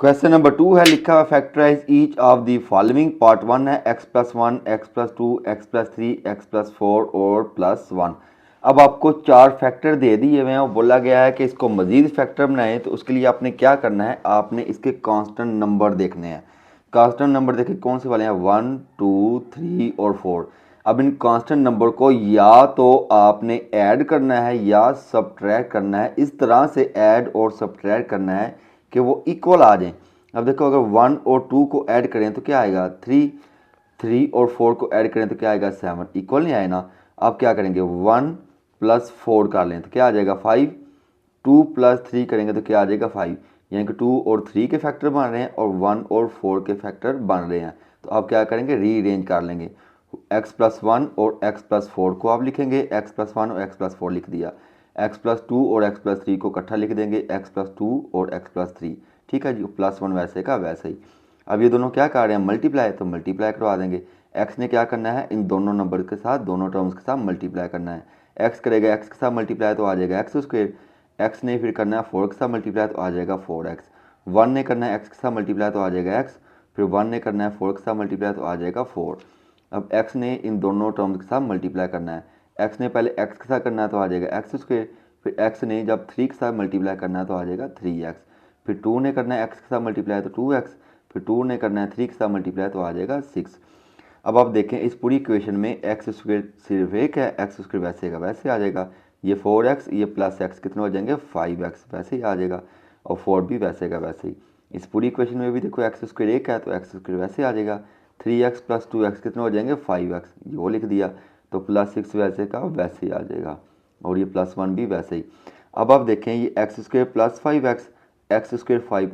Question number 2 है लिखा हुआ factorize each of the following. Part 1 है x+1 x+2 x+3 x+4 और +1। अब आपको 4 फैक्टर दे दिए हुए हैं और बोला गया है कि इसको मजीद फैक्टर बनाएं। तो उसके लिए आपने क्या करना है, आपने इसके कांस्टेंट नंबर देखने हैं। कांस्टेंट नंबर देखें कौन से वाले हैं, 1 2 3 और 4। अब इन कांस्टेंट नंबर को या तो आपने ऐड करना है या सब्ट्रैक्ट करना है। इस तरह से ऐड और सब्ट्रैक्ट करना है कि वो इक्वल आ जाएं। अब देखो अगर 1 और 2 को ऐड करें तो क्या आएगा 3, 3 और 4 को ऐड करें तो क्या आएगा 7, इक्वल नहीं आए ना। अब क्या करेंगे 1 + 4 कर लें तो क्या आ जाएगा 5, 2 + 3 करेंगे तो क्या आ जाएगा 5। यानी कि 2 और 3 के फैक्टर बन रहे हैं और 1 और 4 के फैक्टर बन रहे हैं। तो आप क्या करेंगे रीअरेंज कर लेंगे। x+1 और x+4 को आप लिखेंगे, x+1 और x+4 लिख दिया। x+2 और x+3 को इकट्ठा लिख देंगे, x+2 और x+3। ठीक है जी, +1 वैसे का वैसे ही। अब ये दोनों क्या कर रहे हैं मल्टीप्लाई, तो मल्टीप्लाई करवा देंगे। x ने क्या करना है, इन दोनों नंबर के साथ दोनों टर्म्स के साथ मल्टीप्लाई करना है। x करेगा x के साथ मल्टीप्लाई तो आ जाएगा x²। x ने फिर करना है 4 के साथ मल्टीप्लाई तो आ जाएगा 4x। 1 ने करना है x के साथ मल्टीप्लाई तो आ जाएगा x। फिर 1 ने करना है 4 के साथ मल्टीप्लाई तो आ जाएगा 4। अब x ने इन दोनों टर्म्स के साथ मल्टीप्लाई करना है। x ने पहले x के साथ करना है तो आ जाएगा x²। फिर x ने जब 3 के साथ मल्टीप्लाई करना है तो आ जाएगा 3x। फिर 2 ने करना है x के साथ मल्टीप्लाई तो 2x। फिर 2 ने करना है 3 के साथ मल्टीप्लाई तो आ जाएगा 6। अब आप देखें इस पूरी इक्वेशन में x² सिर्फ एक है, x² वैसे का वैसे आ जाएगा। ये 4x ये +x कितने हो जाएंगे 5x वैसे ही आ जाएगा। और 4 भी वैसे का वैसे ही। इस पूरी इक्वेशन में भी देखो x² एक है तो x² वैसे आ जाएगा। 3x + 2x कितने हो जाएंगे 5x, ये वो लिख दिया। तो +6 वैसे का वैसे ही आ जाएगा। और ये +1 भी वैसे ही। अब आप देखें ये x² + 5x, x² 5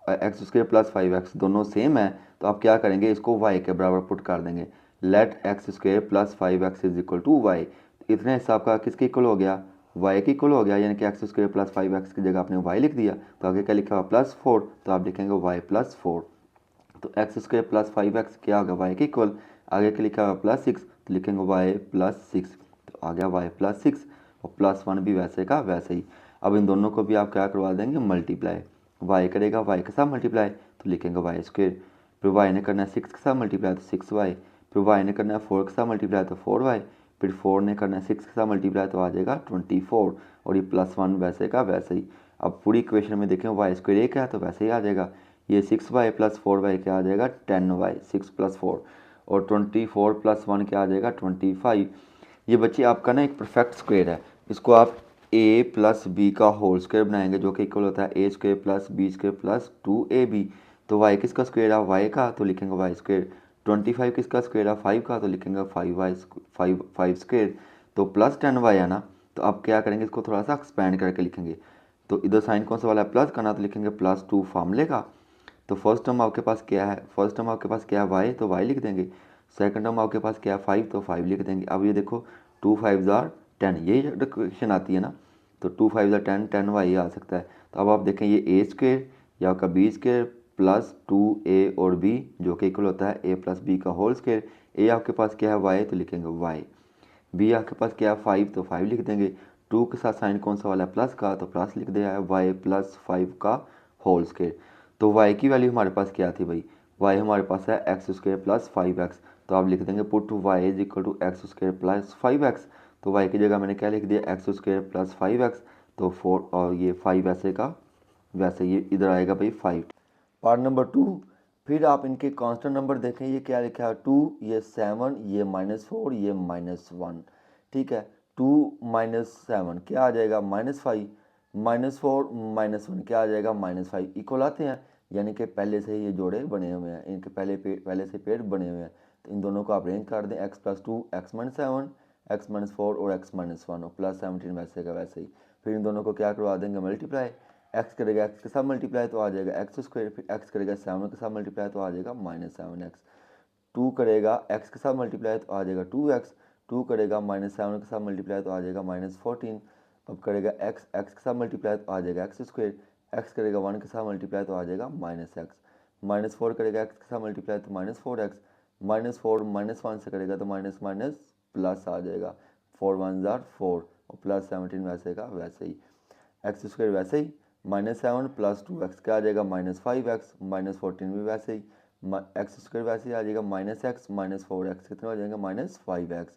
x² + 5x दोनों सेम है। तो आप क्या करेंगे इसको y के बराबर पुट कर देंगे। Let x² + 5x = y। इतने हिसाब का किसके इक्वल हो गया, y के इक्वल हो गया। यानी कि x² + 5x की जगह आपने y लिख दिया। तो आगे क्या लिखा हुआ +4, तो आप लिखेंगे y +4। तो x² + 5x क्या होगा y के इक्वल। आगे क्या लिखा हुआ +6 तो लिखेंगे y +6। तो आ गया y +6 और +1 भी वैसे का वैसे ही। अब इन दोनों को भी आप क्या करवा देंगे मल्टीप्लाई। y करेगा y के साथ मल्टीप्लाई तो लिखेंगे y²। फिर y ने करना है 6 के साथ मल्टीप्लाई तो 6y। फिर y ने करना है 4 के साथ मल्टीप्लाई तो 4y। फिर 4 ने करना है 6 के साथ मल्टीप्लाई तो आ जाएगा 24। और ये +1 वैसे का वैसे ही। अब पूरी इक्वेशन में देखें y² एक है तो वैसे ही आ जाएगा। ये 6y + 4y क्या आ जाएगा 10y, 6 + 4। और 24 + 1 क्या आ जाएगा 25। ये बच्चे आपका ना एक परफेक्ट स्क्वायर है। इसको आप a + b का होल स्क्वायर बनाएंगे जो कि इक्वल होता है a² + b² + 2ab। तो y किसका स्क्वायर है y का, तो लिखेंगे y²। 25 किसका स्क्वायर है 5 का, तो लिखेंगे 5 तो +10y है ना। तो आप क्या करेंगे इसको थोड़ा सा एक्सपेंड करके लिखेंगे। तो इधर साइन कौन सा वाला है प्लस करना, तो लिखेंगे +2 फार्मूले का। तो फर्स्ट टर्म आपके पास क्या है, फर्स्ट टर्म आपके पास क्या है y, तो y लिख देंगे। सेकंड टर्म आपके पास क्या है 5, तो 5 लिख देंगे। अब ये देखो 2 5 जार 10, यही इक्वेशन आती है ना। तो 2 5 जार 10, 10y आ सकता है। तो अब आप देखें ये a² या आपका b² + 2a और b जो कि इक्वल होता है a + b का होल स्क्वायर। a आपके पास क्या है y, तो लिखेंगे y। बी आपके पास क्या है 5, तो 5 लिख देंगे। 2 के साथ साइन कौन सा वाला है प्लस का, तो प्लस लिख दिया है y + 5 का होल स्क्वायर। तो y की वैल्यू हमारे पास क्या थी भाई, y हमारे पास है x² + 5x। तो आप लिख देंगे पुट y = x² + 5x। तो y की जगह मैंने क्या लिख दिया x² + 5x। तो 4 और ये 5 वैसे का वैसे ये इधर आएगा भाई 5। Part number 2। फिर आप इनके कांस्टेंट नंबर देखें, ये क्या लिखा है 2, ये 7, ये -4, ये -1। ठीक है 2 - 7 क्या आ जाएगा -5, -4 -1 क्या आ जाएगा -5, इक्वल आते हैं। यानी कि पहले से ये जोड़े बने हुए हैं, इनके पहले से पेड़ बने हुए हैं। तो इन दोनों को आप अरेंज कर दें x + 2 x - 7 x - 4 और x - 1 और +17 वैसे का वैसे ही। फिर इन दोनों को क्या करवा देंगे मल्टीप्लाई। x करेगा x के साथ मल्टीप्लाई तो आ जाएगा x²। फिर x करेगा 7 के साथ मल्टीप्लाई तो आ जाएगा -7x। 2 करेगा x के साथ मल्टीप्लाई तो आ जाएगा 2x। 2 करेगा -7 के साथ मल्टीप्लाई तो आ जाएगा -14। अब करेगा x के साथ मल्टीप्लाई तो आ जाएगा x²। x करेगा 1 के साथ मल्टीप्लाई तो आ जाएगा -x। -4 करेगा x के साथ मल्टीप्लाई तो -4x। -4 -1 से करेगा तो माइनस माइनस प्लस आ जाएगा। 4 1 जार 4 और +17 वैसे का वैसे ही। x² वैसे ही -7 प्लस 2x क्या आ जाएगा -5x, -14 भी वैसे ही, एक्स स्क्वायर वैसे ही आ जाएगा, -x -4x कितना हो जाएगा -5x,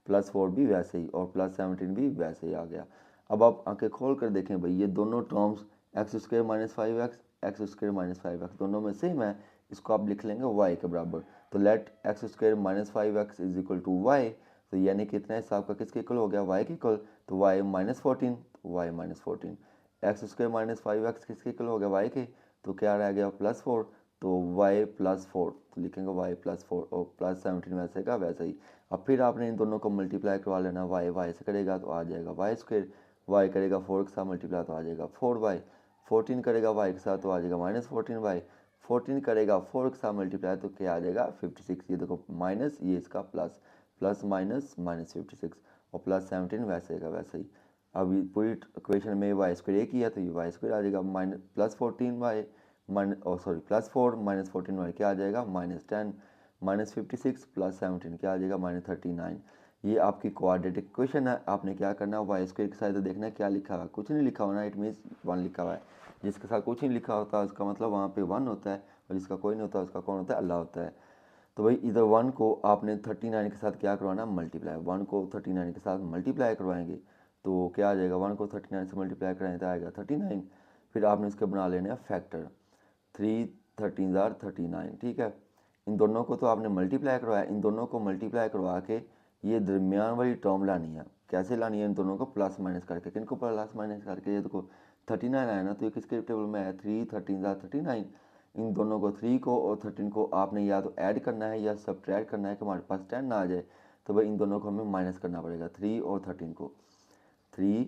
+4 भी वैसे ही, और +17 भी वैसे ही आ गया। अब आप आंखें खोल कर देखें भाई, ये दोनों terms x square -5x, x square -5x दोनों में सेम है, इसको आप लिख लेंगे y के बराबर। तो let x square -5x is equal to y, तो यानी कितना हिसाब का किसके इक्वल हो गया y के इक्वल, तो y -14, तो y -14, एक्स स्क्वायर -5x किसके इक्वल हो गया y के, तो क्या रह गया +4, तो y +4, तो लिखेंगे y +4, और +17 वैसे का वैसे ही। अब फिर आपने इन दोनों को मल्टीप्लाई करवा लेना, y से करेगा तो आ जाएगा y², y करेगा 4 के साथ मल्टीप्लाई तो आ जाएगा 4y, 14 करेगा y के साथ तो आ जाएगा -14y, 14 करेगा 4 के साथ मल्टीप्लाई तो क्या आ जाएगा 56, ये देखो माइनस, ये इसका प्लस, प्लस माइनस -56, और +17 वैसे का वैसे ही। अब पूरी इक्वेशन में वाई स्क्वायर एक ही है तो ये वाई स्क्वायर आ जाएगा, +14y +4 -14y क्या आ जाएगा -10, -56 +17 क्या आ जाएगा -39। ये आपकी क्वाड्रेटिक इक्वेशन है। आपने क्या करना है, वाई स्क्वायर के साथ तो देखना है क्या लिखा हुआ है, कुछ नहीं लिखा होना, इट मीन्स 1 लिखा हुआ है। जिसके साथ कुछ नहीं लिखा होता उसका मतलब वहाँ पे 1 होता है, और जिसका कोई नहीं होता उसका कौन होता है, अल्लाह होता है। तो भाई इधर 1 को आपने 39 के साथ क्या करवाना, मल्टीप्लाई, 1 को 39 के साथ मल्टीप्लाई करवाएंगे तो क्या आ जाएगा, 1 को 39 से मल्टीप्लाई कराएं तो आएगा 39। फिर आपने इसके बना लेने हैं फैक्टर, 3 13 जार 39, ठीक है। इन दोनों को तो आपने मल्टीप्लाई करवाया, इन दोनों को मल्टीप्लाई करवा के ये दरमियान वाली टर्म लानी है। कैसे लानी है, इन दोनों को प्लस माइनस करके, किन को प्लस माइनस करके, ये देखो 39 आया ना, तो ये किसके टेबल में है, 3 13 जार 39। इन दोनों को 3 को और 13 को आपने या तो ऐड करना है या सब्ट्रैक्ट करना है कि हमारे पास 10 ना आ जाए, तो भाई इन दोनों को हमें माइनस करना पड़ेगा, 3 और 13 को, 3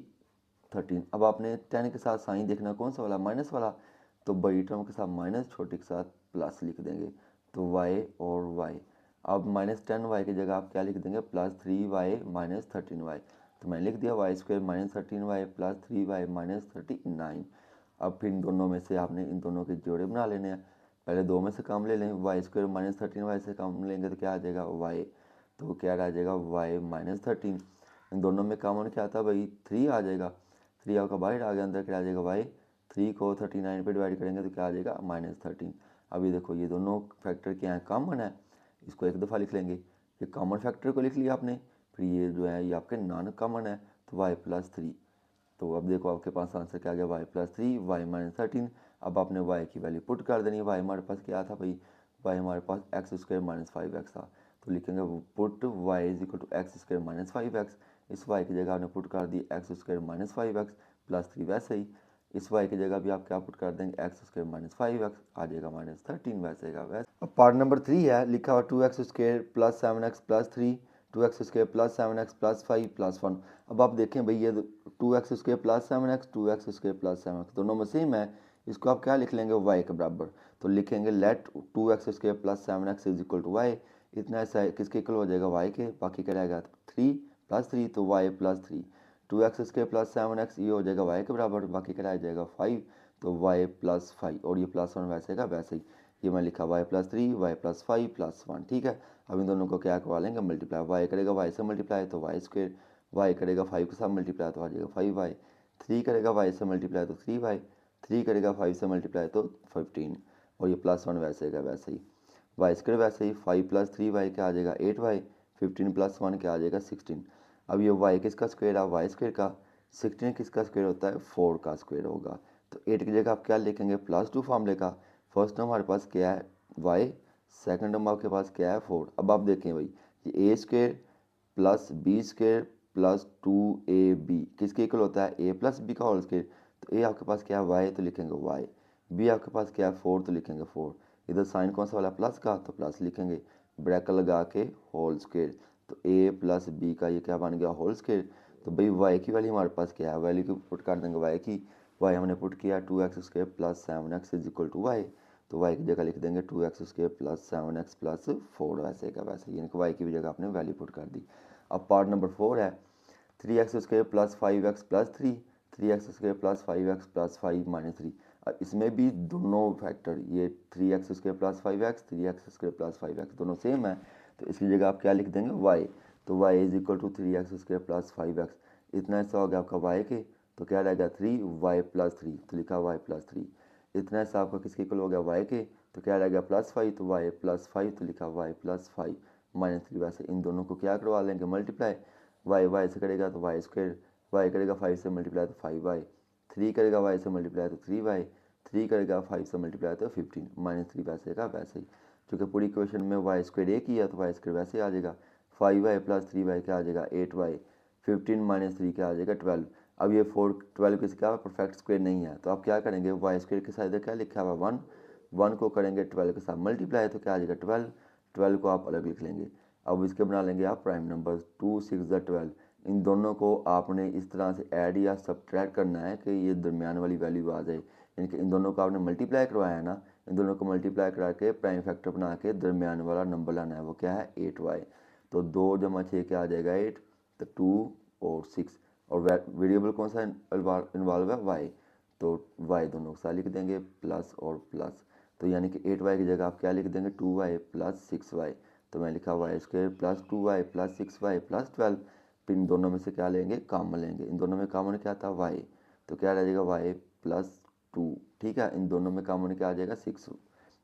13। अब आपने 10 के साथ साइन देखना कौन सा वाला, माइनस वाला, तो बड़ी टर्म के साथ माइनस, छोटे के साथ प्लस लिख देंगे, तो y और y। अब -10y की जगह आप क्या लिख देंगे, +3y -13y, तो मैंने लिख दिया y² -13y +3y -39। अब फिर इन दोनों में से आपने इन दोनों के जोड़े बना लेने हैं। पहले दो में से काम ले लें, y² -13y से काम लेंगे तो क्या आ जाएगा y, तो क्या आ जाएगा y -13। इन दोनों में कॉमन क्या था भाई, 3 आ जाएगा, 3 आपका बाहर आ गया, अंदर क्या आ जाएगा y, 3 को 39 पे डिवाइड करेंगे तो क्या आ जाएगा -13। अभी देखो ये दोनों फैक्टर क्या है, कॉमन है, इसको एक दफ़ा लिख लेंगे, ये कॉमन फैक्टर को लिख लिया आपने, फिर ये जो है ये आपके नॉन कॉमन है, तो y +3। तो अब देखो आपके पास आंसर क्या आ गया, y +3 y -13। अब आपने y की वैल्यू पुट कर देनी है, y हमारे पास क्या था भाई, y हमारे पास x² -5x था, तो लिखेंगे पुट y x² -5x, इस y की जगह आपने पुट कर दी x² -5x +3, वैसे ही इस y की जगह भी आप क्या पुट कर देंगे, x² -5x आ जाएगा -13, वैसे का वैसे। अब पार्ट नंबर 3 है, लिखा हुआ 2x² +7x +3, 2x² +7x +5 +1। अब आप देखें भाई ये 2x² +7x 2x² +7x दोनों में सेम है, इसको आप क्या लिख लेंगे, y के बराबर, तो लिखेंगे let 2x² +7x is equal to y, इतना ऐसा किसके इक्वल हो जाएगा, y के, बाकी क्या रहेगा 3 +3 तो y +3, 2x² +7x ये हो जाएगा y के बराबर, बाकी क्या रह जाएगा 5, तो y +5, और ये +1 वैसे का वैसे ही, ये मैं लिखा y +3 y +5 +1, ठीक है। अब इन दोनों को क्या करवा लेंगे, मल्टीप्लाई, y करेगा y से मल्टीप्लाई तो y², y करेगा 5 के साथ मल्टीप्लाई तो आ जाएगा 5y, 3 करेगा y से मल्टीप्लाई तो 3y, 3 करेगा 5 से मल्टीप्लाई तो 15, और ये +1 वैसे का वैसे ही, y² वैसे ही, 5 + 3y क्या आ जाएगा 8y, 15 + 1 क्या आ जाएगा 16। अब ये y किसका स्क्वायर है, y² का, 16 किसका स्क्वायर होता है, 4 का स्क्वायर होगा, तो 8 की जगह आप क्या लिखेंगे, +2 फार्मूले का, फर्स्ट टर्म हमारे पास क्या है y, सेकंड टर्म आपके पास क्या है 4। अब आप देखें भाई ये a² + b² + 2ab किसके इक्वल होता है, a + b का होल स्क्वायर, तो a आपके पास क्या है y, तो लिखेंगे y, b आपके पास क्या है 4 तो लिखेंगे 4, इधर साइन कौन सा वाला प्लस का, तो प्लस लिखेंगे, ब्रैकेट लगा के होल स्क्वायर, तो a + b का ये क्या बन गया होल स्क्वायर। तो भाई y की वैल्यू हमारे पास क्या है, वैल्यू की पुट कर देंगे y की, y हमने पुट किया 2x² +7x is equal to y, तो y की जगह लिख देंगे 2x² +7x +4, वैसे का वैसे, यानी कि y की भी जगह आपने वैल्यू पुट कर दी। अब पार्ट नंबर 4 है, 3x² +5x +3, 3x² +5x +5 -3। अब इसमें भी दोनों फैक्टर, ये 3x² +5x 3x² +5x दोनों सेम है, तो इसकी जगह आप क्या लिख देंगे y, तो y is equal to 3x² +5x, इतना ऐसा हो गया आपका y के, तो क्या रहेगा 3y+3, तो लिखा y+3। इतना हिसाब का किसके इक्वल हो गया y के, तो क्या रहेगा +5, तो y+5, तो लिखा y+5 -3। वैसे इन दोनों को क्या करवा लेंगे मल्टीप्लाई, y से करेगा तो y², y करेगा 5 से मल्टीप्लाई तो 5y, 3 करेगा y से मल्टीप्लाई तो 3y, 3 करेगा 5 से मल्टीप्लाई तो 15 -3 वैसे का वैसे ही। क्योंकि पूरी क्वेश्चन में y² एक ही है तो y² वैसे आ जाएगा। 5y+3y क्या आ जाएगा 8y, 15 -3 क्या आ जाएगा 12। अब ये 12 किसी का परफेक्ट स्क्वायर नहीं है, तो आप क्या करेंगे y² के साथ इधर क्या लिखा हुआ 1, 1 को करेंगे 12 के साथ मल्टीप्लाई तो क्या आ जाएगा 12, 12 को आप अलग लिख लेंगे। अब इसके बना लेंगे आप प्राइम नंबर 2 6 12। इन दोनों को आपने इस तरह से ऐड या सब्ट्रैक्ट करना है कि ये दरमियान वाली वैल्यू आ जाए। इन दोनों को आपने मल्टीप्लाई करवाया है ना, इन दोनों को मल्टीप्लाई करा के प्राइम फैक्टर बना के दरमियान वाला नंबर लाना है, वो क्या है 8y। तो 2 जमा 6 क्या आ जाएगा 8, तो 2 और 6, और वेरिएबल कौन सा इन्वॉल्व है y, तो y दोनों के साथ लिख देंगे प्लस और प्लस। तो यानी कि 8y की जगह आप क्या लिख देंगे 2y+6y। तो मैं लिखा y² + 2y + 6y + 12। फिर इन दोनों में से क्या लेंगे कॉमन लेंगे, इन दोनों में कॉमन क्या था y, तो क्या रह जाएगा y+2। ठीक है, इन दोनों में कॉमन क्या आ जाएगा 6,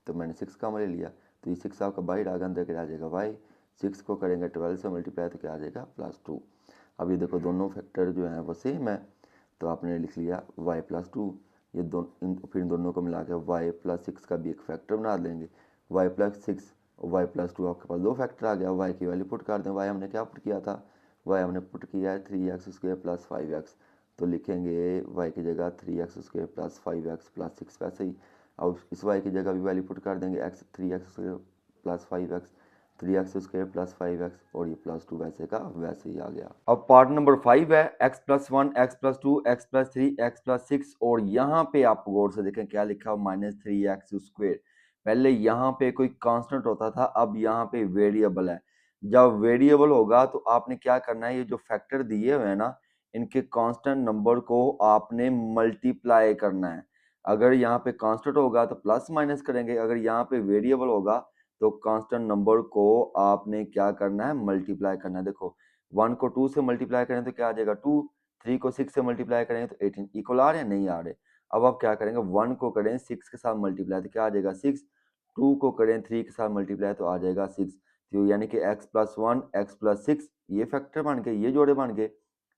तो मैंने 6 कॉमन ले लिया, तो ये 6 आपका बाहर आ गया, अंदर क्या आ जाएगा y। 6 को करेंगे 12 से मल्टीप्लाई तो क्या आ जाएगा +2। अब ये देखो दोनों फैक्टर जो हैं वो सेम है, तो आपने लिख लिया y+2। ये फिर इन दोनों को मिला के y+6 का भी एक फैक्टर बना देंगे, y+6 और y+2 आपके पास दो फैक्टर आ गया। y की वैल्यू पुट कर दें, y हमने क्या पुट किया था, y हमने पुट किया है 3x² + 5x, तो लिखेंगे y की जगह 3x² + 5x + 6 वैसे ही। अब इस y की जगह भी वैल्यू पुट कर देंगे 3x² + 5x, 3x² + 5x, और ये +2 वैसे का वैसे ही आ गया। अब पार्ट नंबर 5 है x+1 x+2 x+3 x+6, और यहाँ पे आप गौर से देखें क्या लिखा है -3x²। पहले यहाँ पे कोई कांस्टेंट होता था, अब यहाँ पे वेरिएबल है। जब वेरिएबल होगा तो आपने क्या करना है, ये जो फैक्टर दिए हुए हैं ना, इनके कांस्टेंट नंबर को आपने मल्टीप्लाई करना है। अगर यहाँ पे कांस्टेंट होगा तो प्लस माइनस करेंगे, अगर यहाँ पे वेरिएबल होगा तो कांस्टेंट नंबर को आपने क्या करना है मल्टीप्लाई करना है। देखो 1 को 2 से मल्टीप्लाई करें तो क्या आ जाएगा 2, 3 को 6 से मल्टीप्लाई करें तो 18। इक्वल आ रहे हैं नहीं आ रहे। अब आप क्या करेंगे 1 को करें 6 के साथ मल्टीप्लाई तो क्या आ जाएगा 6, 2 को करें 3 के साथ मल्टीप्लाई तो आ जाएगा 6। तो यानी कि x+1 x+6 ये फैक्टर बन गए, ये जोड़े बन गए।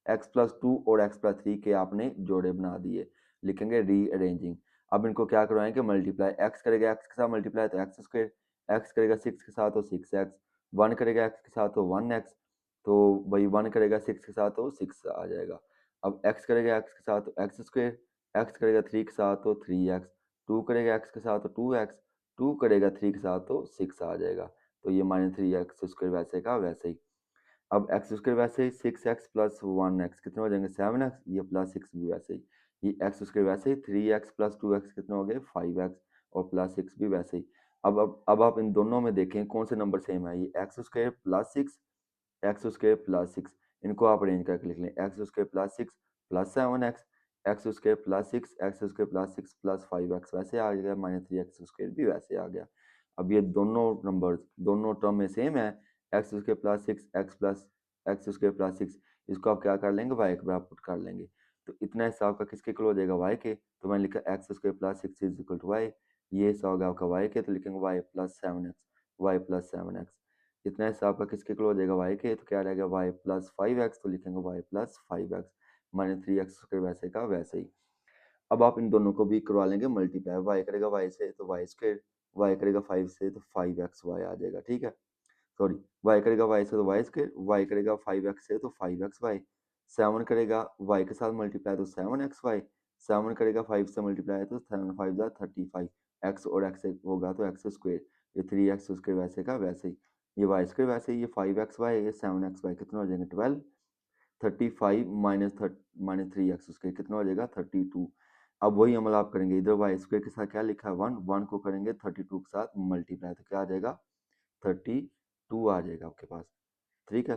x+2 और x+3 के आपने जोड़े बना दिए, लिखेंगे रीअरेंजिंग। अब इनको क्या करवाएंगे मल्टीप्लाई, x करेगा x के साथ मल्टीप्लाई तो x², x करेगा 6 के साथ तो 6x, 1 करेगा x के साथ तो 1x, तो भाई 1 करेगा 6 के साथ तो 6 आ जाएगा। अब x करेगा x के साथ तो x², x करेगा 3 के साथ तो 3x, 2 करेगा x के साथ तो 2x, 2 करेगा 3 के साथ तो 6 आ जाएगा। तो ये -3x² वैसे का वैसे ही। अब x² वैसे ही 6x + 1x कितने हो जाएंगे 7x, ये +6 भी वैसे ही। ये x² वैसे ही 3x + 2x कितने हो गए 5x, और +6 भी वैसे ही। अब आप इन दोनों में देखें कौन से नंबर सेम है, ये x² + 6 x² + 6, इनको आप अरेंज करके लिख लें x² + 6 + 7x, x² + 6 x² + 6 + 5x वैसे आ गया, -3x² भी वैसे आ गया। अब ये दोनों नंबर दोनों टर्म में सेम है, x² + 6 x² + 6, इसको आप क्या कर लेंगे y के बराबर पुट कर लेंगे। तो इतना हिस्सा आपका किसके इक्वल हो जाएगा y के, तो मैंने लिखा x² + 6 = y, ये हिस्सा होगा आपका y के, तो लिखेंगे y + 7x, y + 7x। इतना हिस्सा आपका किसके इक्वल हो जाएगा y के, तो क्या रहेगा y + 5x, तो लिखेंगे y + 5x, -3x² वैसे का वैसे ही। अब आप इन दोनों को भी करवा लेंगे मल्टीप्लाई, y करेगा y से तो y², y करेगा 5 से तो 5xy आ जाएगा। ठीक है, सॉरी y करेगा y से तो y², y करेगा 5x से तो 5xy, 7 करेगा y के साथ मल्टीप्लाई तो 7xy, 7 करेगा 5 से मल्टीप्लाई तो 7 5 35, x और x होगा तो x², ये 3x² वैसे का वैसे ही, ये y² वैसे ही, ये 5xy, ये 7xy कितना हो जाएंगे 12, 35 -3x² कितना हो जाएगा 32। अब वही अमल आप करेंगे, इधर y² के साथ क्या लिखा है 1, 1 को करेंगे 32 के साथ मल्टीप्लाई तो क्या आ जाएगा 32 आ जाएगा आपके पास। ठीक है,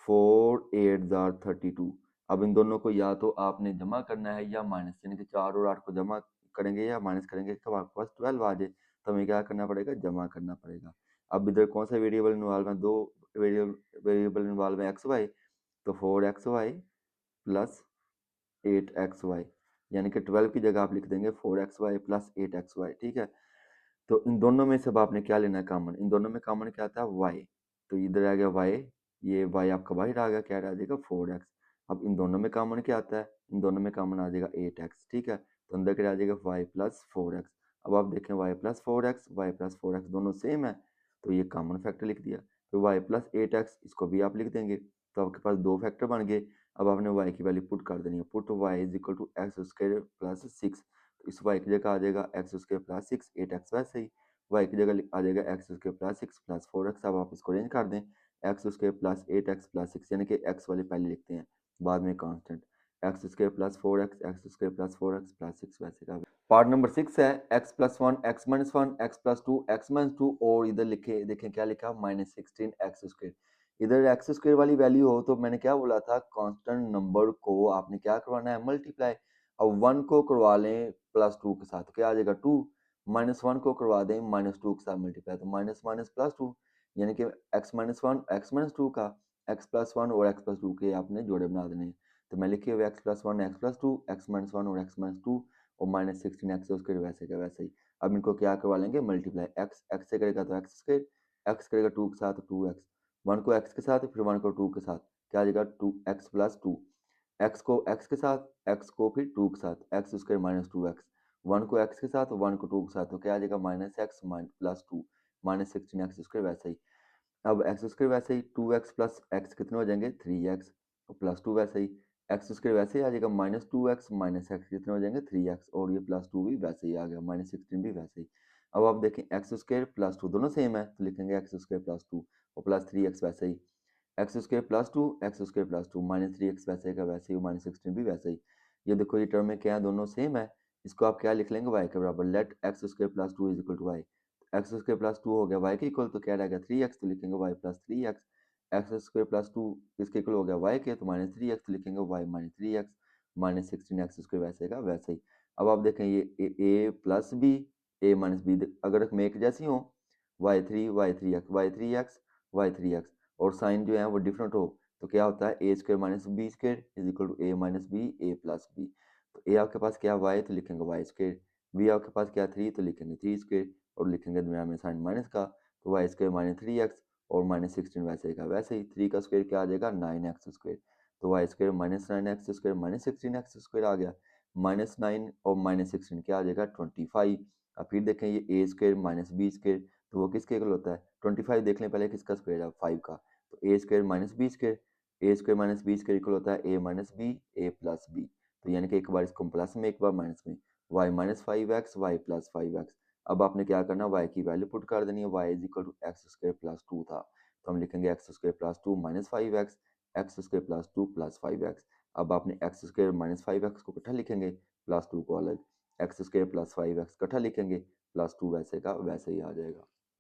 4 8 32। अब इन दोनों को या तो आपने जमा करना है या माइनस, यानी कि 4 और 8 को जमा करेंगे या माइनस करेंगे तो आपके पास 12 आ जाए, तो हमें क्या करना पड़ेगा जमा करना पड़ेगा। अब इधर कौन सा वेरिएबल इन्वॉल्व है, दो वेरिएबल इन्वॉल्व है एक्स वाई, तो 4xy प्लस 8xy, यानी कि 12 की जगह आप लिख देंगे 4xy प्लस 8xy, ठीक है। तो इन दोनों में से अब आपने क्या लेना है कॉमन, इन दोनों में कॉमन क्या आता है y, तो इधर आ गया y, ये y आपका बाहर आ गया, क्या आ जाएगा 4x। अब इन दोनों में कॉमन क्या आता है, इन दोनों में कॉमन आ जाएगा 8x, ठीक है। तो अंदर क्या आ जाएगा y प्लस 4x। अब आप देखें y plus 4x, y plus 4x दोनों सेम है, तो ये कॉमन फैक्टर लिख दिया। फिर y प्लस 8x, इसको भी आप लिख देंगे, तो आपके पास दो फैक्टर बन गए। अब आपने y की वैल्यू पुट कर देनी है, put y is equal to x square plus 6, तो इस y की जगह आ जाएगा एक्स स्क्वायर प्लस 6, 8x वैसे ही y की जगह आ जाएगा x square plus 6 plus 4x। अब आप इसको अरेंज कर दें, x square plus 8x plus 6, यानी कि x वाले पहले लिखते हैं बाद में constant, x square plus 4x, x square plus 4x plus 6 वैसे का। पार्ट नंबर 6 है x plus 1, x minus 1, x plus 2, x minus 2, और इधर लिखे देखें क्या लिखा माइनस 16 एक्स स्क्वायर। इधर एक्स स्क्वायर वाली वैल्यू हो तो मैंने क्या बोला था, कांस्टेंट नंबर को आपने क्या करवाना है, मल्टीप्लाई। अब 1 को करवा लें प्लस 2 के साथ, क्या आ जाएगा 2, माइनस 1 को करवा दें माइनस 2 के साथ मल्टीप्लाई, तो माइनस माइनस प्लस 2, यानी कि x माइनस 1 x माइनस 2 का x प्लस 1 और x प्लस 2 के आपने जोड़े बना देने हैं। तो मैं लिखे हुए x plus 1 x plus 2, x minus 1 और x माइनस 2 और माइनस 16 एक्स स्क्वायर वैसे का वैसे ही। अब इनको क्या करवा लेंगे मल्टीप्लाई, x से करेगा तो एक्स स्क्वायर, x करेगा 2 के साथ 2x, 1 को x के साथ फिर 1 को 2 के साथ, क्या आ जाएगा 2x प्लस 2, x को x के साथ, x को फिर 2 के साथ, एक्स स्क्वायर माइनस 2x, 1 को x के साथ 1 को 2 के साथ, तो क्या आ जाएगा minus x plus 2, minus 16 x square वैसे ही। अब एक्स स्क्वायर वैसे ही 2x प्लस एक्स कितने हो जाएंगे 3x, और प्लस 2 वैसे ही एक्स स्क्वायर वैसे ही आ जाएगा माइनस 2x माइनस एक्स कितने हो जाएंगे 3x, और ये प्लस 2 भी वैसे ही आ गया, माइनस 16 भी वैसे ही। अब आप देखें एक्स स्क्वायर प्लस 2 दोनों सेम है, तो लिखेंगे एक्स स्क्वायर प्लस 2 और प्लस 3x वैसे ही, x square plus 2 x square plus 2 minus 3x वैसे का वैसे ही, माइनस 16 भी वैसे ही। ये देखो ये टर्म में क्या है, दोनों सेम है, इसको आप क्या लिख लेंगे y के बराबर, let x square plus 2 is equal to y, x square plus 2 हो गया y के इक्वल, तो क्या रहेगा 3x, तो लिखेंगे y plus 3x, x square plus 2 किसके इक्वल हो गया y के, तो माइनस 3x, तो लिखेंगे y minus 3x, minus 16 x square वैसे का वैसे ही। अब आप देखें ये a plus b, a minus b, अगर में एक जैसी हो, y3 y3x y3x y3x, और साइन जो है वो डिफरेंट हो, तो क्या होता है a square minus b square is equal to a minus b a plus b. तो ए आपके पास क्या वाई, तो लिखेंगे वाई स्क्वायर, बी आपके पास क्या 3, तो लिखेंगे 3 स्क्वायर, और लिखेंगे दरम्यान में साइन माइनस का, तो वाई स्क्वायर माइनस 3x और माइनस 16 वैसे का वैसे ही, 3 का स्क्वायर क्या आ जाएगा 9x स्क्वायर, तो y square minus 9x square minus 16x square आ गया, माइनस 9 और माइनस 16 क्या आ जाएगा 25। अब फिर देखें ये ए स्क्वायर माइनस बी स्क्वायर, तो वो किसके इक्वल होता है 25, देख लें पहले किसका स्क्वायर है 5 का, तो a square minus b square, a square minus b square equal होता है a minus b a plus b, तो यानी कि एक बार इसको प्लस में एक बार माइनस में, y minus 5x y plus 5x। अब आपने क्या करना, वाई की वैल्यू पुट कर देनी है, y is equal to x square plus 2 था, तो हम लिखेंगे x square plus 2 minus 5x, x square plus 2 plus 5x। अब आपने एक्स स्क्वायर माइनस 5x को इकट्ठा लिखेंगे, प्लस 2 को अलग, एक्स स्क्वायर प्लस 5x इकट्ठा लिखेंगे, प्लस 2 वैसे का वैसे ही आ जाएगा।